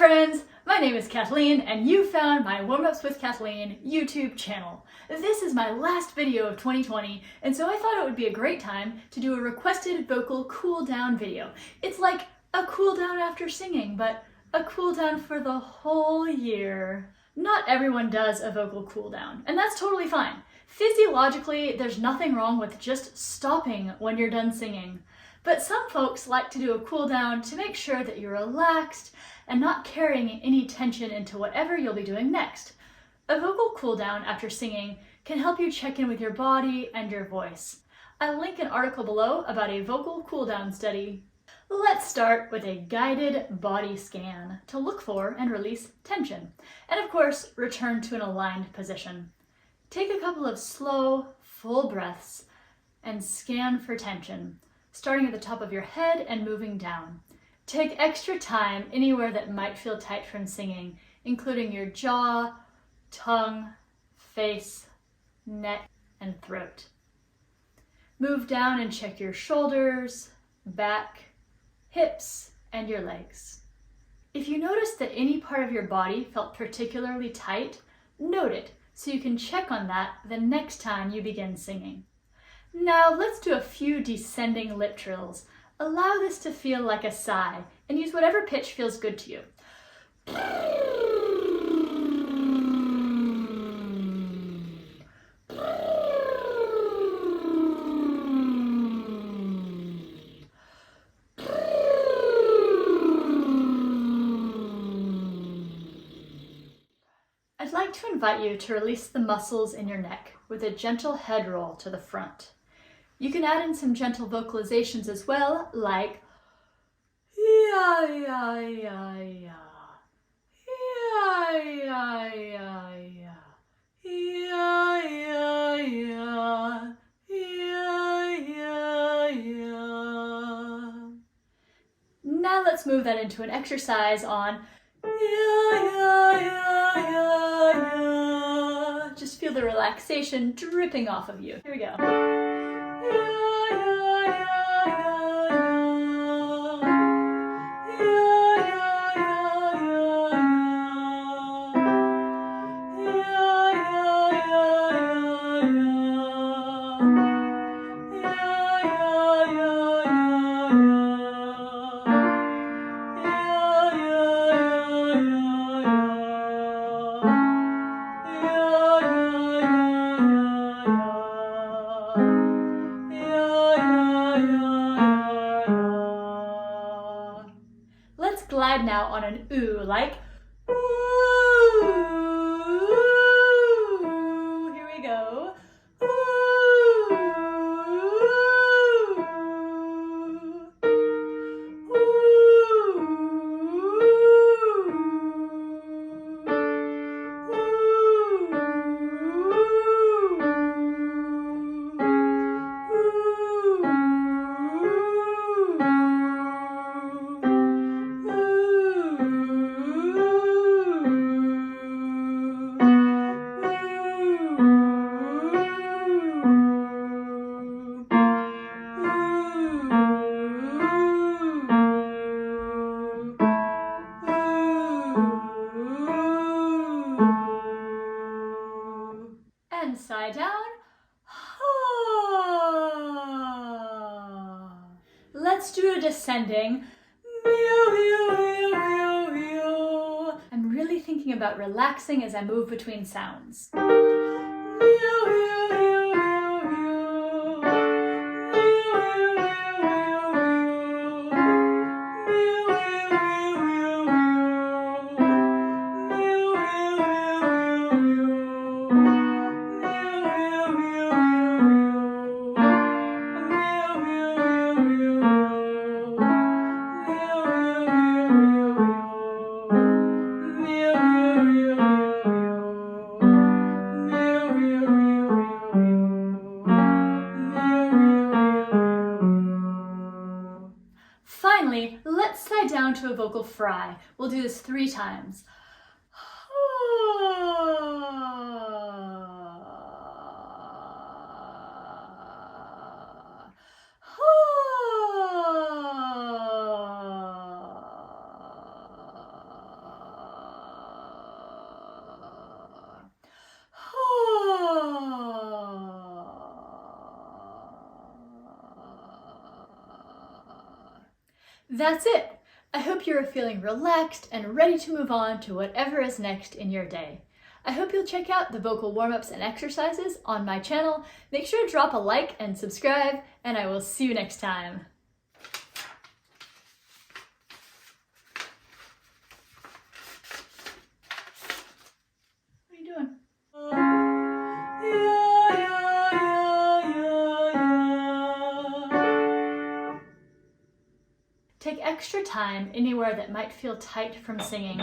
friends, my name is Kathleen and you found my Warmups with Kathleen YouTube channel. This is my last video of 2020 and so I thought it would be a great time to do a requested vocal cool down video. It's like a cool down after singing, but a cool down for the whole year. Not everyone does a vocal cool down, and that's totally fine. Physiologically, there's nothing wrong with just stopping when you're done singing. But some folks like to do a cool down to make sure that you're relaxed and not carrying any tension into whatever you'll be doing next. A vocal cool down after singing can help you check in with your body and your voice. I'll link an article below about a vocal cool down study. Let's start with a guided body scan to look for and release tension. And of course, return to an aligned position. Take a couple of slow, full breaths and scan for tension, starting at the top of your head and moving down. Take extra time anywhere that might feel tight from singing, including your jaw, tongue, face, neck, and throat. Move down and check your shoulders, back, hips, and your legs. If you notice that any part of your body felt particularly tight, note it so you can check on that the next time you begin singing. Now let's do a few descending lip trills. Allow this to feel like a sigh and use whatever pitch feels good to you. I'd like to invite you to release the muscles in your neck with a gentle head roll to the front. You can add in some gentle vocalizations as well, like yeah, yeah, yeah, yeah, yeah, yeah, yeah, yeah, yeah, yeah, yeah, yeah, yeah, yeah. Now let's move that into an exercise on yeah, yeah, yeah, yeah, yeah. Just feel the relaxation dripping off of you. Here we go. Let's glide now on an ooh, like ooh. Here we go. And side down. Let's do a descending. I'm really thinking about relaxing as I move between sounds. Finally, let's slide down to a vocal fry. We'll do this 3 times. That's it! I hope you are feeling relaxed and ready to move on to whatever is next in your day. I hope you'll check out the vocal warm-ups and exercises on my channel. Make sure to drop a like and subscribe, and I will see you next time. What are you doing? Take extra time anywhere that might feel tight from singing.